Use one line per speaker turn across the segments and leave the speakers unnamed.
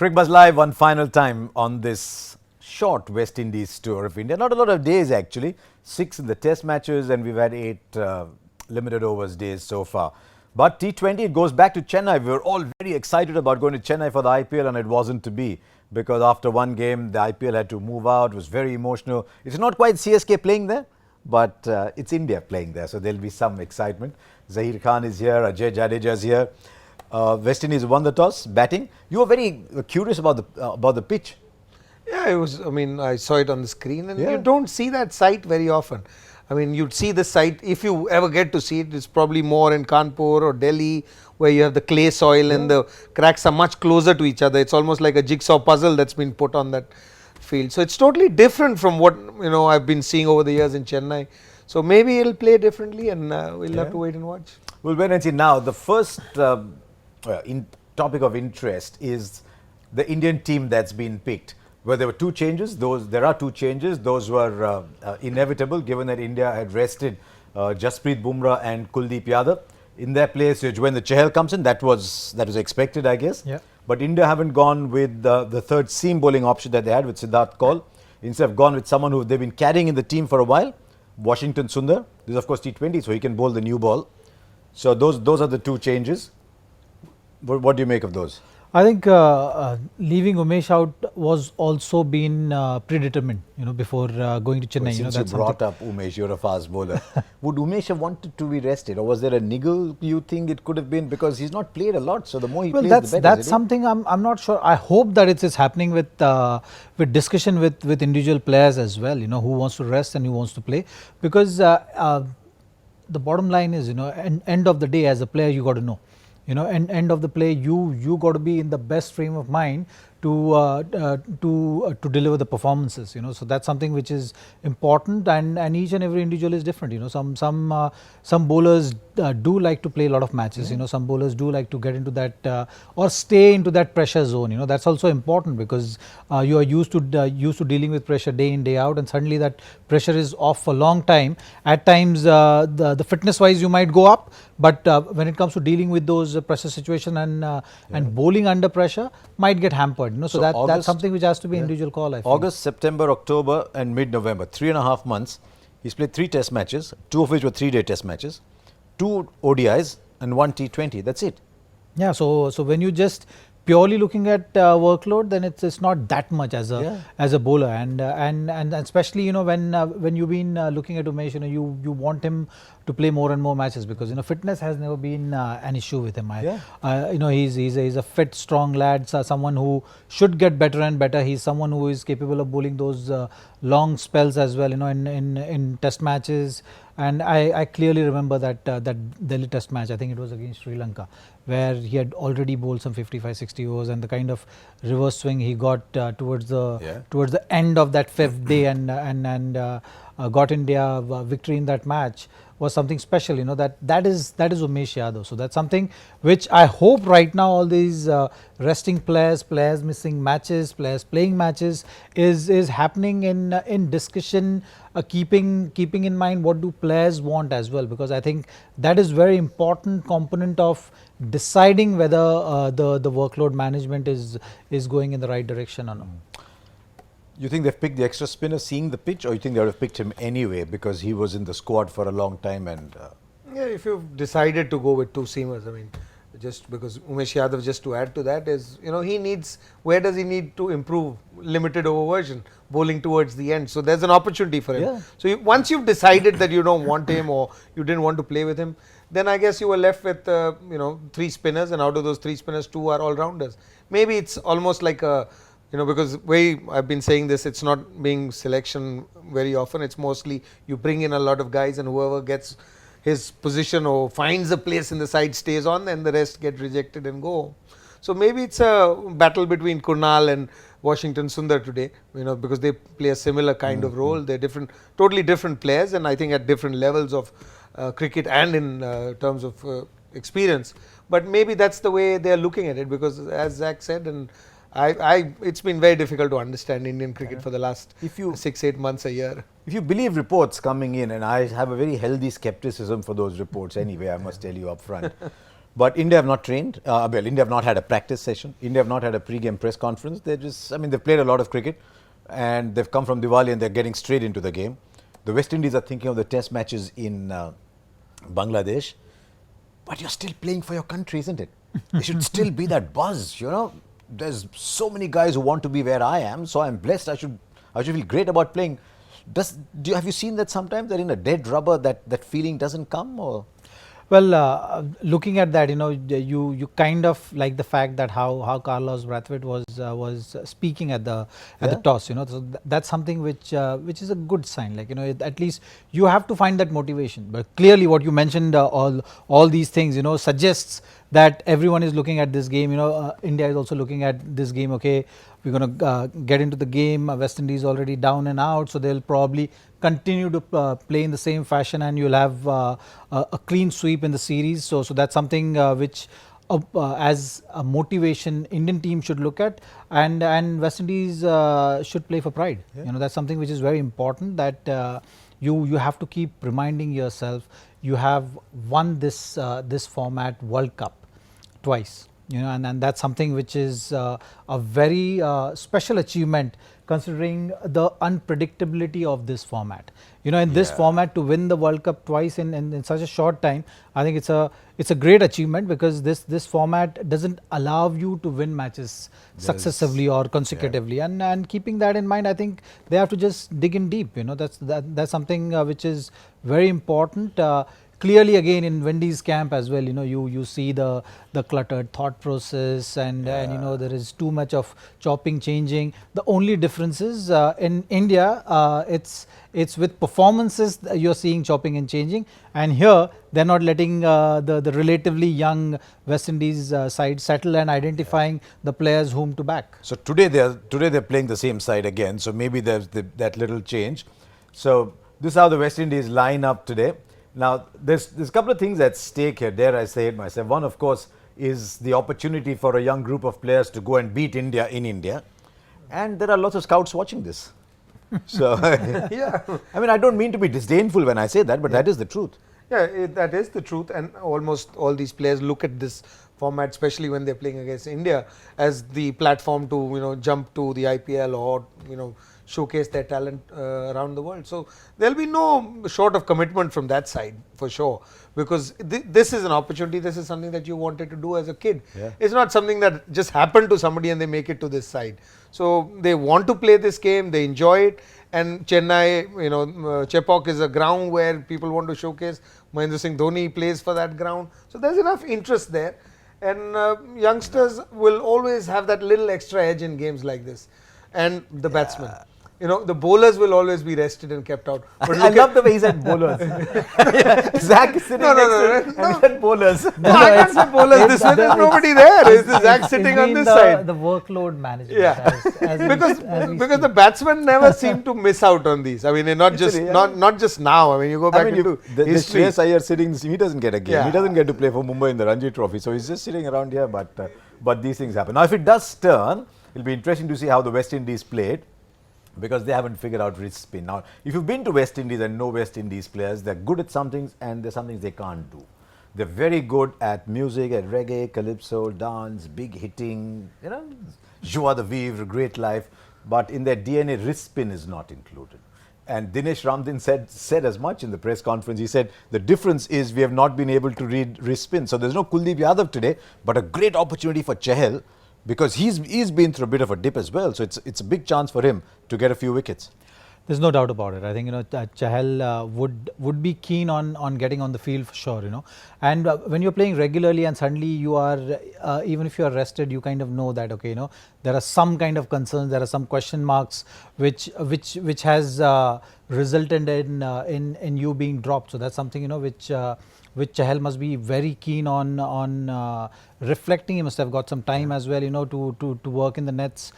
Cricbuzz live one final time on this short West Indies tour of India. Not a lot of days actually. 6 in the test matches and we've had 8 limited overs days so far. But T20, it goes back to Chennai. We were all very excited about going to Chennai for the IPL and it wasn't to be. Because after one game, the IPL had to move out. It was very emotional. It's not quite CSK playing there, but it's India playing there. So there'll be some excitement. Zaheer Khan is here. Ajay Jadeja is here. West Indies won the toss, batting. You were very curious about the pitch.
Yeah, it was. I mean, I saw it on the screen, and you don't see that sight very often. I mean, you'd see the site if you ever get to see it. It's probably more in Kanpur or Delhi, where you have the clay soil and the cracks are much closer to each other. It's almost like a jigsaw puzzle that's been put on that field. So it's totally different from what I've been seeing over the years in Chennai. So maybe it'll play differently, and we'll have to wait and watch.
We'll wait and see. Now, the first topic of interest is the Indian team that's been picked. Where there were 2 changes, there are 2 changes. Those were inevitable given that India had rested Jasprit Bumrah and Kuldeep Yadav. In their place, when the Chahal comes in, that was expected, I guess. Yeah. But India haven't gone with the third seam bowling option that they had with Siddharth Kaul. Instead have gone with someone who they've been carrying in the team for a while, Washington Sundar. This is of course T20, so he can bowl the new ball. So those are the 2 changes. What do you make of those?
I think leaving Umesh out was also been predetermined, before going to Chennai.
Well, since you brought up Umesh, you're a fast bowler. Would Umesh have wanted to be rested, or was there a niggle you think it could have been? Because he's not played a lot, so the more he plays, the better.
That's something I'm not sure. I hope that it is happening with discussion with individual players as well. Who wants to rest and who wants to play, because the bottom line is, end of the day, as a player, you got to know. End of the play, you got to be in the best frame of mind to deliver the performances. So that's something which is important, and each and every individual is different. Some bowlers do like to play a lot of matches. Some bowlers do like to get into that or stay into that pressure zone. That's also important, because you are used to dealing with pressure day in day out, and suddenly that pressure is off for a long time. At times the fitness wise you might go up, but when it comes to dealing with those pressure situation and bowling under pressure, might get hampered. So that's something which has to be individual call, I feel.
August, September, October and mid-November, 3.5 months. He's played 3 test matches, 2 of which were 3-day test matches, 2 ODIs and 1 T20. That's it. Yeah.
So when you just purely looking at workload, then it's not that much as a bowler, and especially when you've been looking at Umesh, you want him to play more and more matches, because fitness has never been an issue with him. He's a fit, strong lad, someone who should get better and better. He's someone who is capable of bowling those long spells as well, in test matches. And I clearly remember that Delhi test match, I think it was against Sri Lanka, where he had already bowled some 55-60 overs, and the kind of reverse swing he got towards the end of that 5th day and got India victory in that match was something special. That is Umesh Yadav. So that's something which I hope right now all these resting players missing matches, players playing matches is happening in discussion, keeping in mind what do players want as well, because I think that is very important component of deciding whether the workload management is going in the right direction or not.
You think they've picked the extra spinner seeing the pitch, or you think they would have picked him anyway because he was in the squad for a long time? And
yeah, if you've decided to go with 2 seamers, I mean, just because Umesh Yadav, just to add to that, is he needs, where does he need to improve? Limited over version, bowling towards the end. So there's an opportunity for him. So once you've decided that you don't want him or you didn't want to play with him, then I guess you were left with 3 spinners, and out of those 3 spinners, 2 are all rounders. Maybe it's almost like a because I've been saying this, it's not being selection very often. It's mostly you bring in a lot of guys, and whoever gets his position or finds a place in the side stays on, and the rest get rejected and go. So maybe it's a battle between Kunal and Washington Sundar today, because they play a similar kind of role. They're totally different players, and I think at different levels of cricket and in terms of experience. But maybe that's the way they're looking at it, because as Zach said, and it's been very difficult to understand Indian cricket for the last 6-8 months a year.
If you believe reports coming in, and I have a very healthy skepticism for those reports anyway, I must tell you up front. But India have not trained. Well, India have not had a practice session. India have not had a pre-game press conference. They're just, I mean, they've played a lot of cricket and they've come from Diwali and they're getting straight into the game. The West Indies are thinking of the test matches in Bangladesh. But you're still playing for your country, isn't it? There should still be that buzz, you know. There's so many guys who want to be where I am, so I'm blessed. I should feel great about playing. Have you seen that sometimes that in a dead rubber that feeling doesn't come? Or
Well, looking at that, you kind of like the fact that how Carlos Brathwaite was speaking at the toss, so that's something which is a good sign. Like, at least you have to find that motivation. But clearly, what you mentioned, all these things, suggests that everyone is looking at this game. India is also looking at this game. Okay, we're going to get into the game. West Indies already down and out, so they'll probably continue to play in the same fashion, and you'll have a clean sweep in the series. So that's something which, as a motivation, Indian team should look at, and West Indies should play for pride.
Yeah.
That's something which is very important. That you have to keep reminding yourself you have won this format World Cup twice. And that's something which is a very special achievement, considering the unpredictability of this format. In this format, to win the World Cup twice in such a short time, I think it's a great achievement, because this format doesn't allow you to win matches successively or consecutively. And keeping that in mind, I think they have to just dig in deep. That's something which is very important. Clearly, again, in Windies camp as well, you see the cluttered thought process, and there is too much of chopping, changing. The only difference is in India, it's with performances you're seeing chopping and changing, and here they're not letting the relatively young West Indies side settle and identifying the players whom to back.
so today they're playing the same side again. So maybe there's that little change. So this is how the West Indies line up today. Now, there's a couple of things at stake here, dare I say it myself. One, of course, is the opportunity for a young group of players to go and beat India in India. And there are lots of scouts watching this. So,
Yeah.
I mean, I don't mean to be disdainful when I say that, but that is the truth.
Yeah, that is the truth, and almost all these players look at this format, especially when they're playing against India, as the platform to jump to the IPL or showcase their talent around the world. So there'll be no short of commitment from that side for sure, because this is an opportunity. This is something that you wanted to do as a kid.
Yeah.
It's not something that just happened to somebody and they make it to this side. So they want to play this game. They enjoy it. And Chennai, Chepauk is a ground where people want to showcase. Mahendra Singh Dhoni plays for that ground. So there's enough interest there. And youngsters will always have that little extra edge in games like this. And the batsmen. The bowlers will always be rested and kept out.
But I love the way he said bowlers. Zach is sitting next to and he said bowlers.
No, I can't say bowlers this way. There's nobody there. It's Zach sitting on this side.
The workload management.
Yeah.
As
Because the batsmen never seem to miss out on these. I mean, not just not just now. I mean, you go back into history.
Shreyas Iyer sitting, he doesn't get a game.
Yeah.
He doesn't get to play for Mumbai in the Ranji Trophy. So he's just sitting around here. But these things happen. Now, if it does turn, it'll be interesting to see how the West Indies played, because they haven't figured out wrist spin. Now, if you've been to West Indies and know West Indies players, they're good at some things and there's some things they can't do. They're very good at music, at reggae, calypso, dance, big hitting, joie de vivre, great life. But in their DNA, wrist spin is not included. And Dinesh Ramdin said as much in the press conference. He said, the difference is we have not been able to read wrist spin. So there's no Kuldeep Yadav today, but a great opportunity for Chahal, because he's been through a bit of a dip as well. So it's a big chance for him to get a few wickets.
There's no doubt about it. I think Chahal would be keen on getting on the field for sure. And when you're playing regularly and suddenly you are even if you are rested, you kind of know that there are some kind of concerns, there are some question marks which has resulted in you being dropped. So that's something which Chahal must be very keen on reflecting. He must have got some time as well, to work in the nets.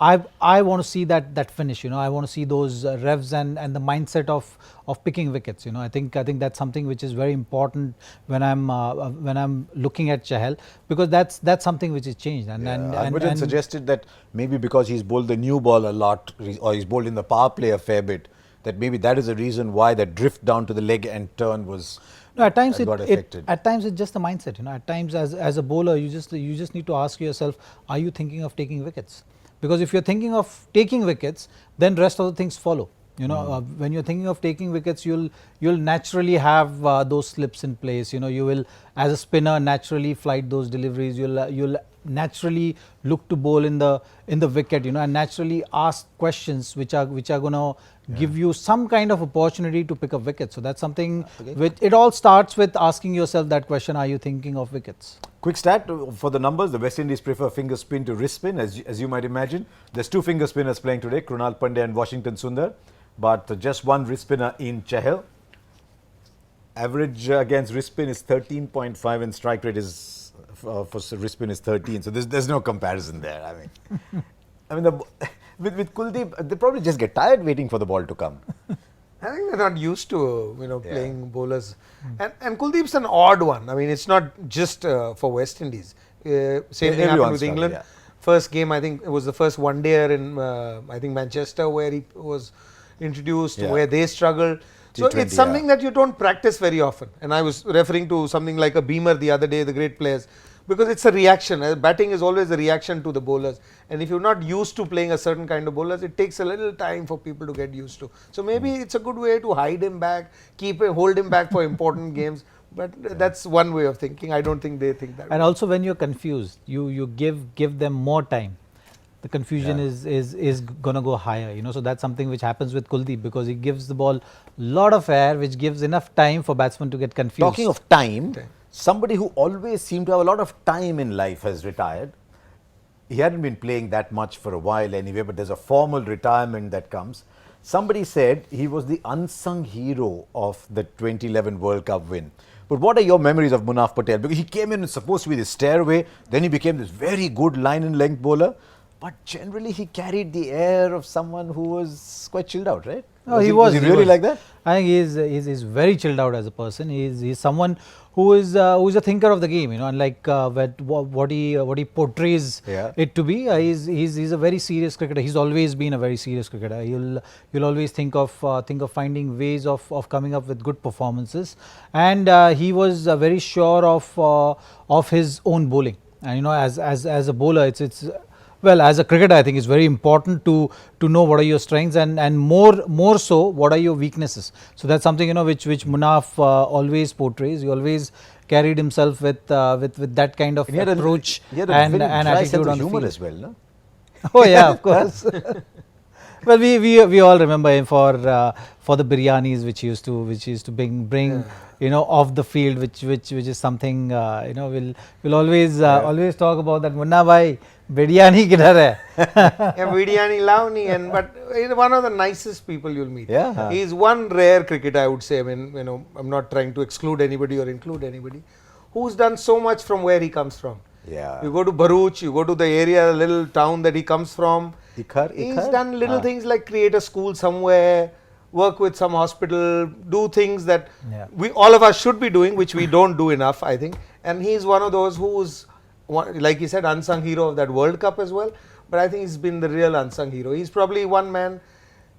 I want to see that finish. I want to see those revs and the mindset of picking wickets. I think that's something which is very important when I'm looking at Chahal, because that's something which is changed. And
suggested that maybe because he's bowled the new ball a lot, or he's bowled in the power play a fair bit, that maybe that is the reason why that drift down to the leg and turn was
No, at times
got affected.
at times it's just the mindset. At times as a bowler, you just need to ask yourself, are you thinking of taking wickets? Because if you're thinking of taking wickets, then rest of the things follow. When you're thinking of taking wickets, you'll naturally have those slips in place. You will, as a spinner, naturally flight those deliveries. You'll naturally look to bowl in the wicket. And naturally ask questions which are going to give you some kind of opportunity to pick up wickets. So that's something which it all starts with asking yourself that question: are you thinking of wickets?
Quick stat for the numbers. The West Indies prefer finger spin to wrist spin, as you might imagine. There's 2 finger spinners playing today, Krunal Pandya and Washington Sundar, but just 1 wrist spinner in Chahal. Average against wrist spin is 13.5 and strike rate is for wrist spin is 13. So there's no comparison there. I mean, with Kuldeep, they probably just get tired waiting for the ball to come.
I think they're not used to playing bowlers, and Kuldeep's an odd one. I mean, it's not just for West Indies. Same thing happened with England.
Yeah.
First game, I think it was the first one dayer in I think Manchester where he was introduced, where they struggled. So
T20,
it's something that you don't practice very often. And I was referring to something like a Beamer the other day, the great players, because it's a reaction. Batting is always a reaction to the bowlers, and if you're not used to playing a certain kind of bowlers, it takes a little time for people to get used to. So maybe it's a good way to hide him back, hold him back for important games. But that's one way of thinking. I don't think they think that.
And
way.
also, when you're confused, you give them more time. The confusion is going to go higher. So that's something which happens with Kuldeep, because he gives the ball a lot of air, which gives enough time for batsmen to get confused.
Talking of time, somebody who always seemed to have a lot of time in life has retired. He hadn't been playing that much for a while anyway, but there's a formal retirement that comes. Somebody said he was the unsung hero of the 2011 World Cup win. But what are your memories of Munaf Patel? Because he came in and supposed to be the stairway, then he became this very good line and length bowler. But generally, he carried the air of someone who was quite chilled out, right?
No,
was he really like that?
I think he's very chilled out as a person. He's someone who is a thinker of the game. Unlike what he portrays it to be. He's a very serious cricketer. He's always been a very serious cricketer. You'll always think of finding ways of coming up with good performances. And he was very sure of his own bowling. And as a bowler, it's well, as a cricketer, I think it's very important to know what are your strengths and more so what are your weaknesses. So that's something which Munaf always portrays. He always carried himself with that kind of approach and attitude on the field.
As well, no?
Oh yeah, of course. Well, we all remember him for the biryanis which he used to bring off the field, which is something we'll always talk about that. Munna bhai, biryani kidhar hai?
Yeah, biryani lavni, but he's one of the nicest people you'll meet.
Yeah.
He's one rare cricketer, I would say. I mean, I'm not trying to exclude anybody or include anybody, who's done so much from where he comes from.
Yeah.
You go to Bharuch, you go to the area, little town that he comes from. He's done little things like create a school somewhere, work with some hospital, do things that all of us should be doing, which we don't do enough, I think. And he's one of those who's, like he said, unsung hero of that World Cup as well. But I think he's been the real unsung hero. He's probably one man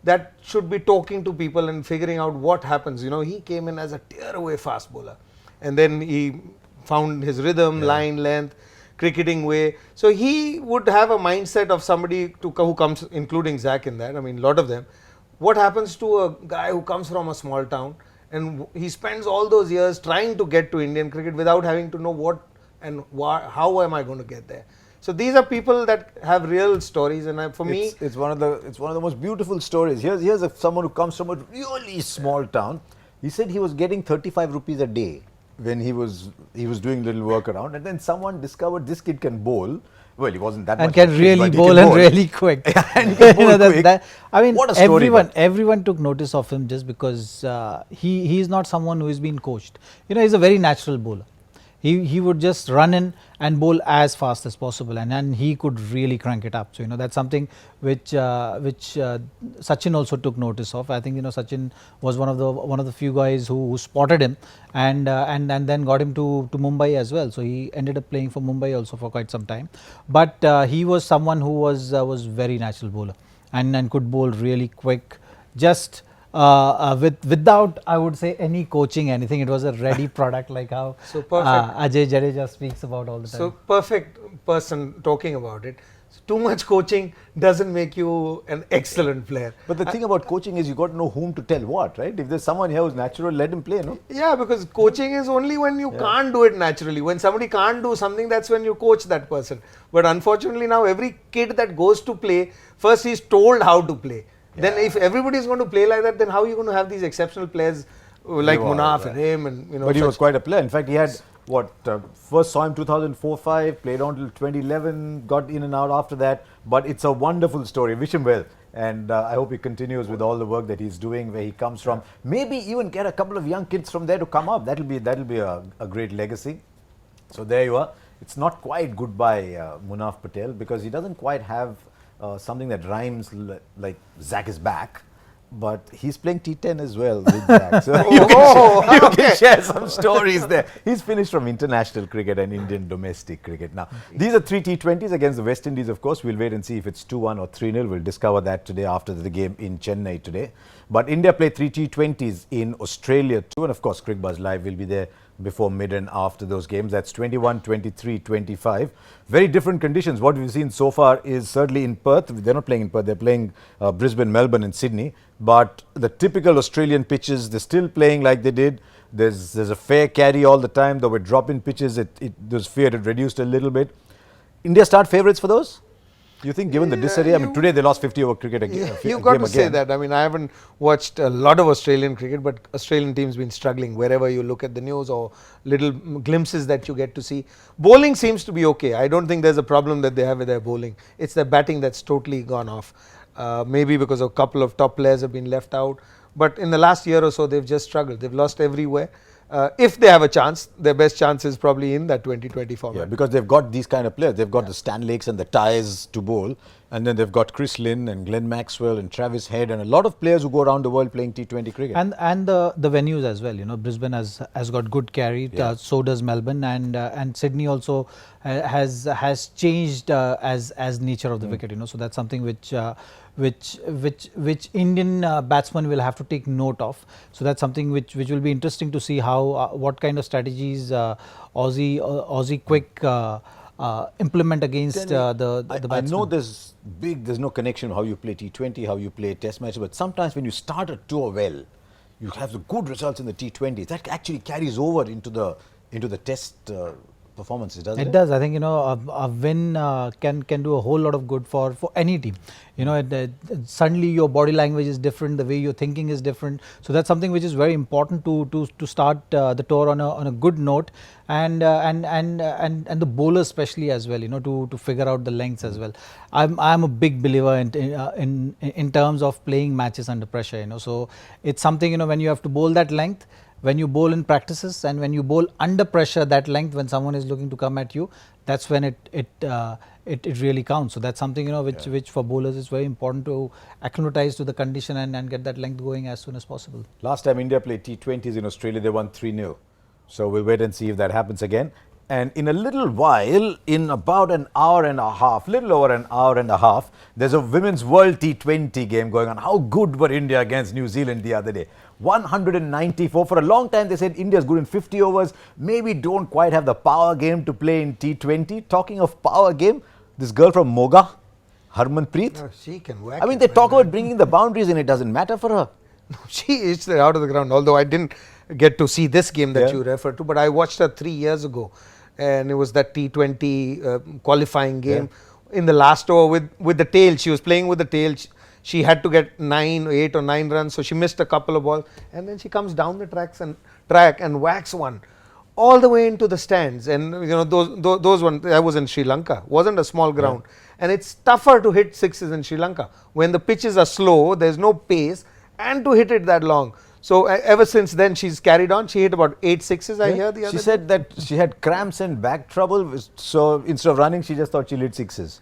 that should be talking to people and figuring out what happens. He came in as a tear-away fast bowler, and then he found his rhythm, line length, cricketing way. So he would have a mindset of somebody who comes, including Zach in that. I mean, a lot of them. What happens to a guy who comes from a small town and he spends all those years trying to get to Indian cricket without having to know what and how am I going to get there? So these are people that have real stories, and for me,
it's one of the most beautiful stories. Here's someone who comes from a really small town. He said he was getting 35 rupees a day when he was doing little work around, and then someone discovered this kid can bowl. Well, he wasn't that
and
much
can really bowl and really quick.
And he can bowl quick.
I mean,
what a story,
everyone took notice of him just because he is not someone who is being coached. He's a very natural bowler. He would just run in and bowl as fast as possible, and he could really crank it up. So that's something which Sachin also took notice of. I think Sachin was one of the few guys who spotted him and then got him to Mumbai as well. So he ended up playing for Mumbai also for quite some time. But he was someone who was very natural bowler and could bowl really quick. Just without, I would say, any coaching, anything. It was a ready product, like how
So perfect.
Ajay Jadeja speaks about all the time.
So perfect person talking about it. So too much coaching doesn't make you an excellent player.
But the thing about coaching is you got to know whom to tell what, right? If there's someone here who's natural, let him play, no?
Yeah, because coaching is only when you can't do it naturally. When somebody can't do something, that's when you coach that person. But unfortunately now every kid that goes to play, first he's told how to play. Then if everybody is going to play like that, then how are you going to have these exceptional players like Munaf and him and
But he was quite a player. In fact, he had first saw him 2004-05, played on till 2011, got in and out after that. But it's a wonderful story. Wish him well. And I hope he continues with all the work that he's doing, where he comes from. Maybe even get a couple of young kids from there to come up. That'll be a great legacy. So there you are. It's not quite goodbye Munaf Patel, because he doesn't quite have something that rhymes like Zach is back. But he's playing T10 as well with Zach. So you can share some stories there. He's finished from international cricket and Indian domestic cricket. Now, these are 3 T20s against the West Indies, of course. We'll wait and see if it's 2-1 or 3-0. We'll discover that today after the game in Chennai today. But India play 3 T20s in Australia too. And of course, Cricbuzz Live will be there before mid and after those games. That's 21, 23, 25. Very different conditions. What we've seen so far is certainly in Perth. They're not playing in Perth. They're playing Brisbane, Melbourne and Sydney. But the typical Australian pitches, they're still playing like they did. There's a fair carry all the time. Though with drop-in pitches, those fear had reduced a little bit. India start favourites for those? Do you think, given the disarray? I mean, today they lost 50 over cricket again.
You've got to say that. I mean, I haven't watched a lot of Australian cricket, but Australian team's been struggling wherever you look at the news or little glimpses that you get to see. Bowling seems to be okay. I don't think there's a problem that they have with their bowling. It's their batting that's totally gone off. Maybe because a couple of top players have been left out. But in the last year or so, they've just struggled. They've lost everywhere. If they have a chance, their best chance is probably in that 2020 format.
Yeah, because they've got these kind of players. They've got the Stanlakes and the Tyes to bowl. And then they've got Chris Lynn and Glenn Maxwell and Travis Head and a lot of players who go around the world playing T20 cricket.
And the venues as well. You know, Brisbane has got good carry. So does Melbourne, and Sydney also has changed as nature of the wicket. You know, so that's something which Indian batsmen will have to take note of. So that's something which will be interesting to see how what kind of strategies Aussie quick implement against the batsmen.
I know there's no connection how you play T20, how you play Test matches, but sometimes when you start a tour well, you have the good results in the T20s. That actually carries over into the Test performances, doesn't it?
It does. I think, you know, a win can do a whole lot of good for any team. You know, suddenly your body language is different, the way you're thinking is different. So that's something which is very important to start the tour on a good note, and the bowlers especially as well. You know, to figure out the lengths as well. I'm a big believer in terms of playing matches under pressure. You know, so it's something, you know, when you have to bowl that length, when you bowl in practices, and when you bowl under pressure that length, when someone is looking to come at you, that's when it really counts. So that's something, you know, which for bowlers is very important to acclimatize to the condition and get that length going as soon as possible.
Last time India played T20s in Australia, they won 3-0. So we'll wait and see if that happens again. And in a little while, in about an hour and a half, little over an hour and a half, there's a Women's World T20 game going on. How good were India against New Zealand the other day? 194. For a long time, they said India's good in 50 overs. Maybe don't quite have the power game to play in T20. Talking of power game, this girl from Moga, Harmanpreet.
Oh, she can whack.
I mean, they talk about bringing the boundaries and it doesn't matter for her.
No, she is out of the ground. Although I didn't get to see this game that you referred to, but I watched her 3 years ago. And it was that T20 qualifying game. In the last over with the tail, she was playing with the tail. She had to get 8 or 9 runs, so she missed a couple of balls. And then she comes down the track and whacks one all the way into the stands. And you know, those ones, I was in Sri Lanka, wasn't a small ground. And it's tougher to hit sixes in Sri Lanka. When the pitches are slow, there's no pace, and to hit it that long. So ever since then, she's carried on. She hit about 8 sixes, I hear the other day.
She said that she had cramps and back trouble. So instead of running, she just thought she'll hit sixes.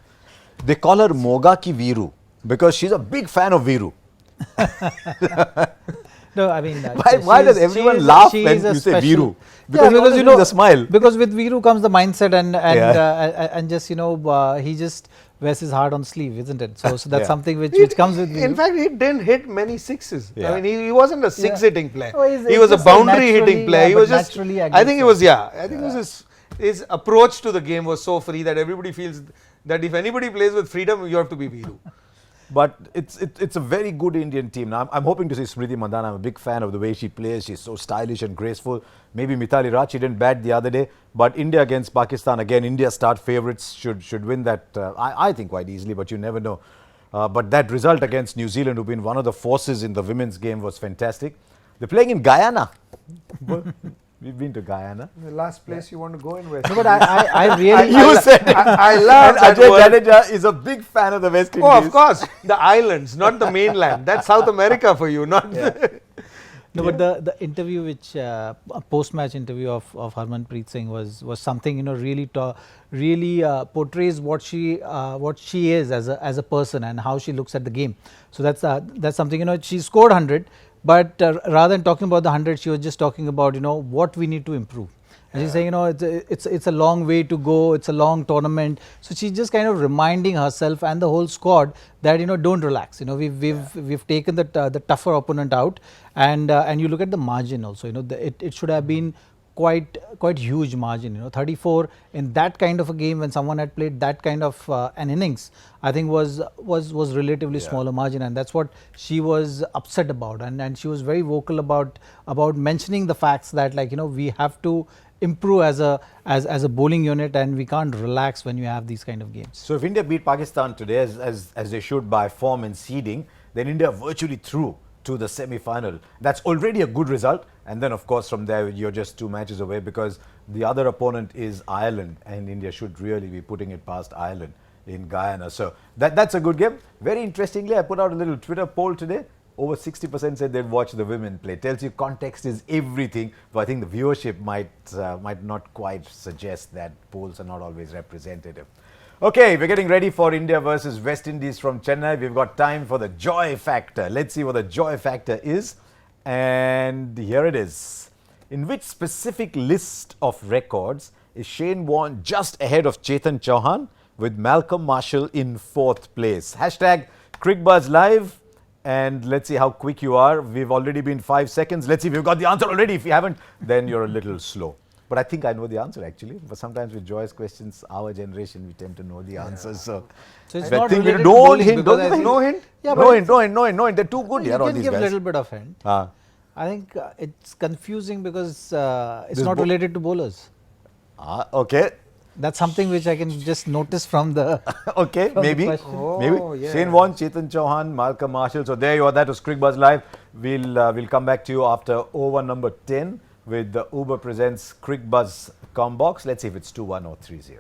They call her Moga ki Viru because she's a big fan of Viru.
No, I mean,
why does everyone laugh when you say Viru?
Because
you know the smile.
Because with Viru comes the mindset and just, you know, he just wears his heart on sleeve, isn't it? So that's
Yeah.
something which comes with you.
In fact, he didn't hit many sixes.
Yeah.
I mean, he wasn't a six
Yeah.
hitting player.
Oh, he's
he was a
just
boundary hitting
naturally-
player.
yeah,
He
but
was just.
naturally
I think it was
aggressive.
I think it was his approach to the game was so free that everybody feels that if anybody plays with freedom, you have to be Viru.
But it's a very good Indian team. Now, I'm hoping to see Smriti Mandhana. I'm a big fan of the way she plays. She's so stylish and graceful. Maybe Mithali Raj, she didn't bat the other day. But India against Pakistan, again, India start favourites should win that, I think, quite easily, but you never know. But that result against New Zealand, who've been one of the forces in the women's game, was fantastic. They're playing in Guyana. We've been to Guyana.
The last place you want to go in West
No, but I really.
You said it.
I love
And
that
Ajay
word.
Jadeja is a big fan of the West Indies.
Oh, of course. The islands, not the mainland. That's South America for you, not
No, but the interview which a post-match interview of Harmanpreet Singh was something really portrays what she is as a person and how she looks at the game. So that's something she scored 100, but rather than talking about the 100, she was just talking about what we need to improve. And she's saying, it's a long way to go. It's a long tournament. So she's just kind of reminding herself and the whole squad that don't relax. We've taken the tougher opponent out, and you look at the margin also. It should have been quite huge margin. 34 in that kind of a game when someone had played that kind of an innings, I think was relatively smaller margin, and that's what she was upset about, and she was very vocal about mentioning the facts that we have to improve as a bowling unit, and we can't relax when you have these kind of games.
So if India beat Pakistan today, as they should by form and seeding, then India are virtually through to the semi-final. That's already a good result. And then, of course, from there, you're just 2 matches away because the other opponent is Ireland, and India should really be putting it past Ireland in Guyana. So that's a good game. Very interestingly, I put out a little Twitter poll today. Over 60% said they'd watch the women play. Tells you context is everything, but I think the viewership might not quite suggest that. Polls are not always representative. Okay, we're getting ready for India versus West Indies from Chennai. We've got time for the joy factor. Let's see what the joy factor is. And here it is. In which specific list of records is Shane Warne just ahead of Chetan Chauhan with Malcolm Marshall in 4th place? Hashtag Cricbuzz Live. And let's see how quick you are. We've already been 5 seconds. Let's see if you've got the answer already. If you haven't, then you're a little slow. But I think I know the answer actually. But sometimes with Joy's questions, our generation, we tend to know the answers. So
it's
I
not
think
related to
don't
bowling
hint,
because
don't
I
give a
think-
No hint?
Yeah,
no
but
hint, no hint, no hint, no hint. They're too good
you
here, all
can
these
give a
guys.
little bit of hint. I think it's confusing because it's
This
not
bo-
related to bowlers.
Okay.
That's something which I can just notice from the.
Okay,
From the
maybe.
question.
Maybe.
yeah.
Shane Warne, Chetan Chauhan, Malcolm Marshall. So there you are. That was Cricbuzz Live. We'll come back to you after over number 10 with the Uber Presents Cricbuzz Combox. Let's see if it's 2-1 or 3-0.